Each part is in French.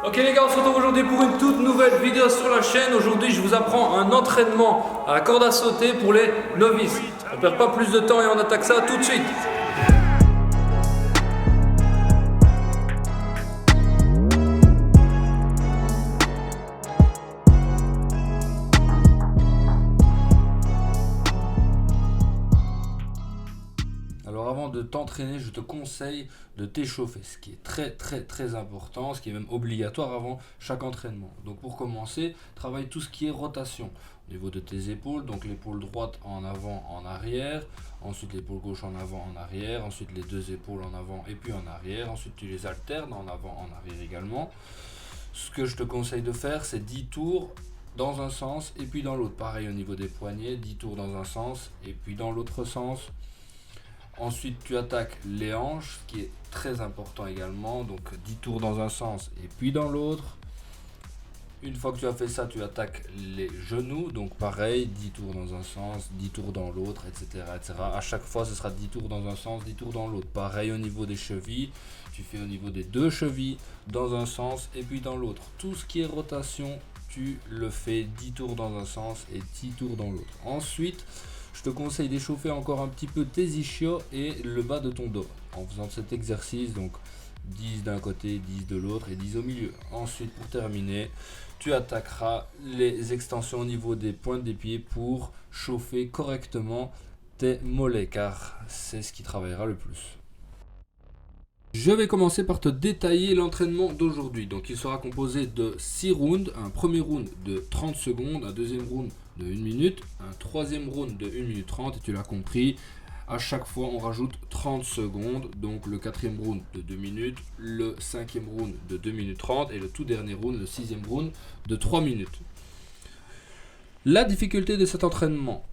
Ok les gars, on se retrouve aujourd'hui pour une toute nouvelle vidéo sur la chaîne. Aujourd'hui je vous apprends un entraînement à la corde à sauter pour les novices. On perd pas plus de temps et on attaque ça tout de suite. Alors avant de t'entraîner, je te conseille de t'échauffer, ce qui est très important, ce qui est même obligatoire avant chaque entraînement. Donc pour commencer, travaille tout ce qui est rotation au niveau de tes épaules, donc l'épaule droite en avant, en arrière, ensuite l'épaule gauche en avant, en arrière, ensuite les deux épaules en avant et puis en arrière, ensuite tu les alternes en avant, en arrière également. Ce que je te conseille de faire, c'est 10 tours dans un sens et puis dans l'autre. Pareil au niveau des poignets, 10 tours dans un sens et puis dans l'autre sens. Ensuite, tu attaques les hanches, ce qui est très important également. Donc 10 tours dans un sens et puis dans l'autre. Une fois que tu as fait ça, tu attaques les genoux. Donc pareil, 10 tours dans un sens, 10 tours dans l'autre, etc., etc. À chaque fois, ce sera 10 tours dans un sens, 10 tours dans l'autre. Pareil au niveau des chevilles. Tu fais au niveau des deux chevilles dans un sens et puis dans l'autre. Tout ce qui est rotation, tu le fais 10 tours dans un sens et 10 tours dans l'autre. Ensuite, je te conseille d'échauffer encore un petit peu tes ischios et le bas de ton dos en faisant cet exercice, donc 10 d'un côté, 10 de l'autre et 10 au milieu. Ensuite, pour terminer, tu attaqueras les extensions au niveau des pointes des pieds pour chauffer correctement tes mollets car c'est ce qui travaillera le plus. Je vais commencer par te détailler l'entraînement d'aujourd'hui. Donc il sera composé de 6 rounds, un premier round de 30 secondes, un deuxième round de 1 minute, un troisième round de 1 minute 30 et tu l'as compris, à chaque fois on rajoute 30 secondes, donc le quatrième round de 2 minutes, le cinquième round de 2 minutes 30 et le tout dernier round, le sixième round de 3 minutes. La difficulté de cet entraînement,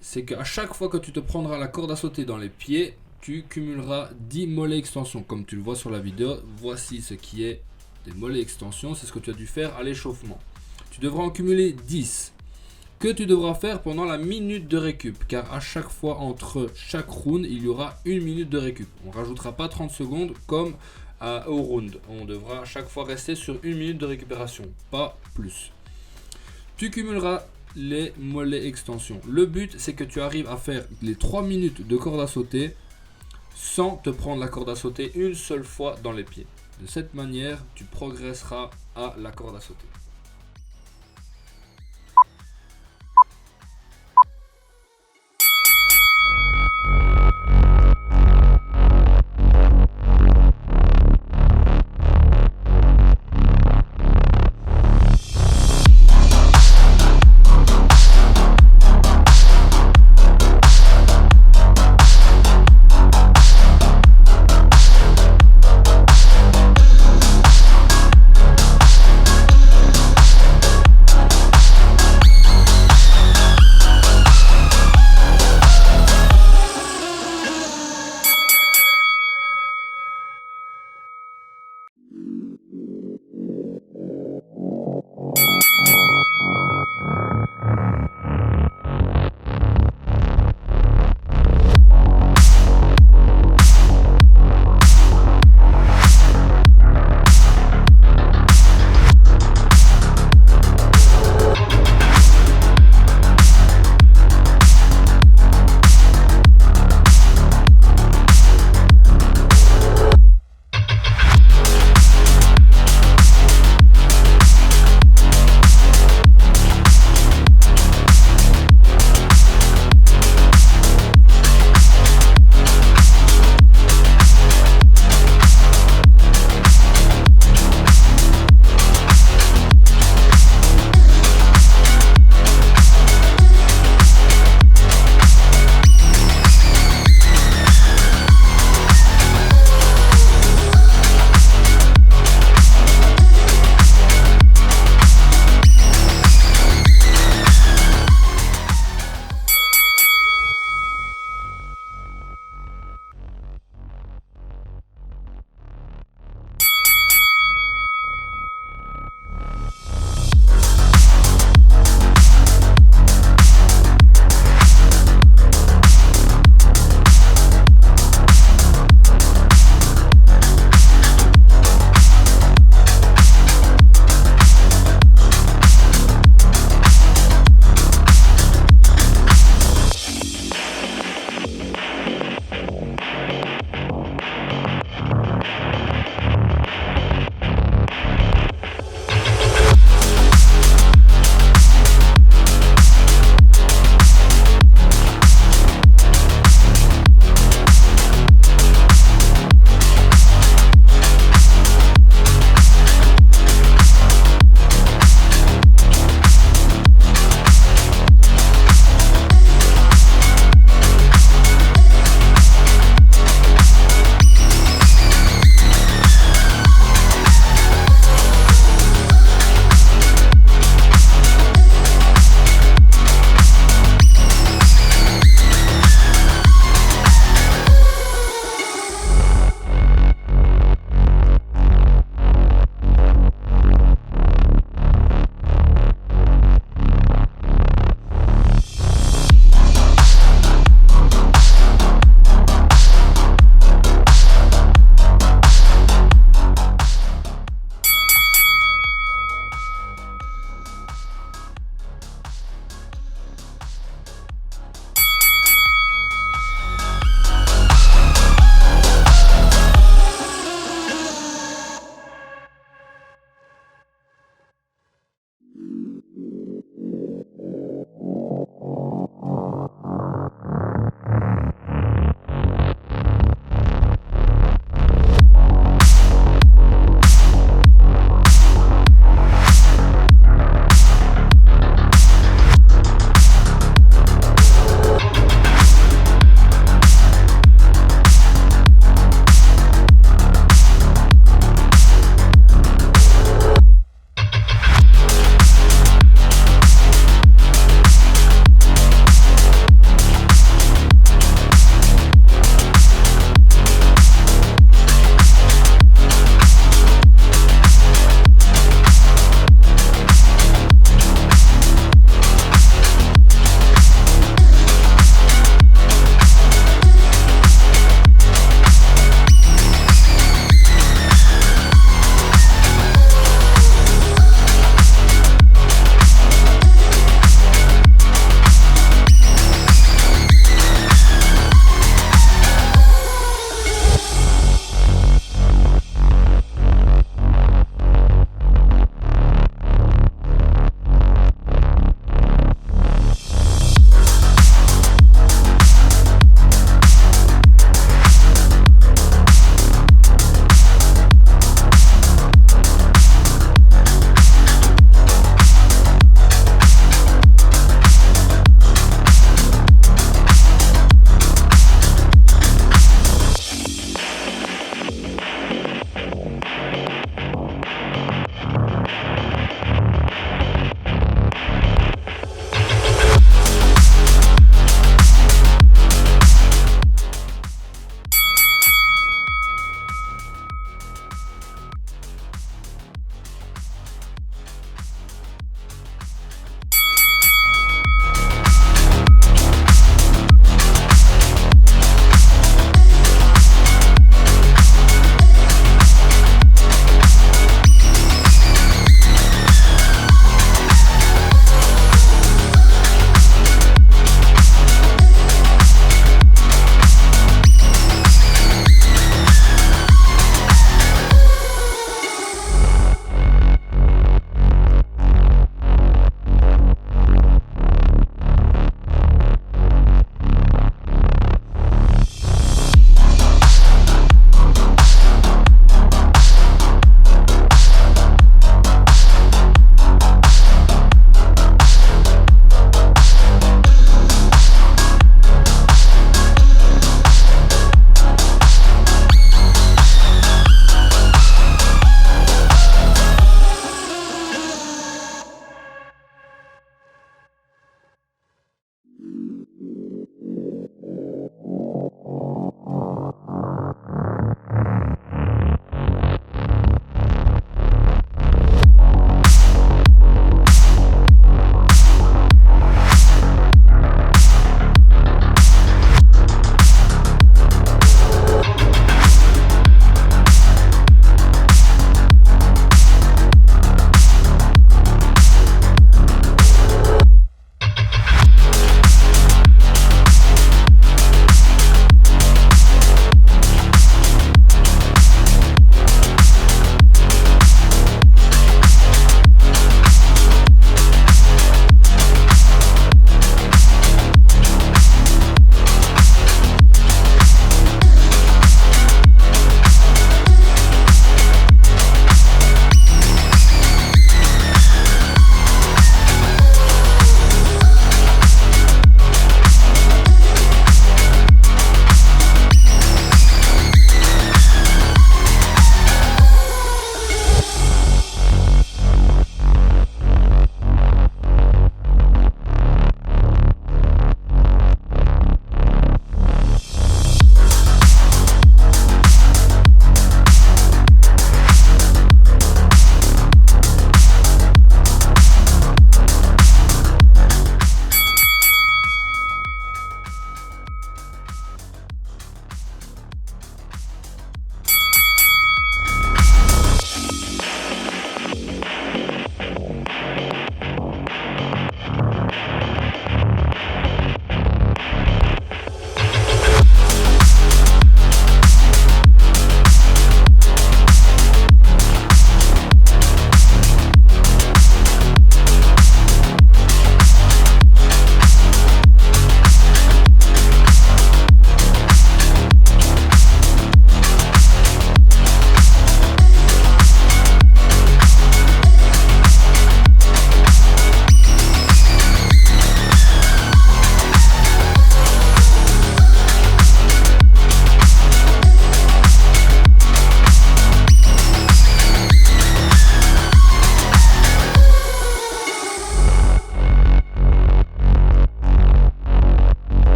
c'est qu'à chaque fois que tu te prendras la corde à sauter dans les pieds, tu cumuleras 10 mollets extensions. Comme tu le vois sur la vidéo, voici ce qui est des mollets extensions. C'est ce que tu as dû faire à l'échauffement. Tu devras en cumuler 10 que tu devras faire pendant la minute de récup. Car à chaque fois, entre chaque round, il y aura 1 minute de récup. On ne rajoutera pas 30 secondes comme au round. On devra à chaque fois rester sur 1 minute de récupération, pas plus. Tu cumuleras les mollets extensions. Le but, c'est que tu arrives à faire les 3 minutes de corde à sauter sans te prendre la corde à sauter une seule fois dans les pieds. De cette manière, tu progresseras à la corde à sauter.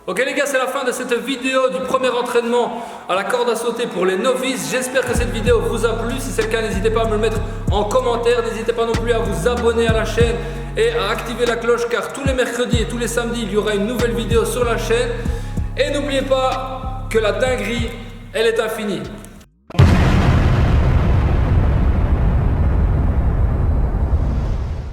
Ok les gars, c'est la fin de cette vidéo du premier entraînement à la corde à sauter pour les novices. J'espère que cette vidéo vous a plu. Si c'est le cas, n'hésitez pas à me le mettre en commentaire. N'hésitez pas non plus à vous abonner à la chaîne et à activer la cloche, car tous les mercredis et tous les samedis, il y aura une nouvelle vidéo sur la chaîne. Et n'oubliez pas que la dinguerie, elle est infinie.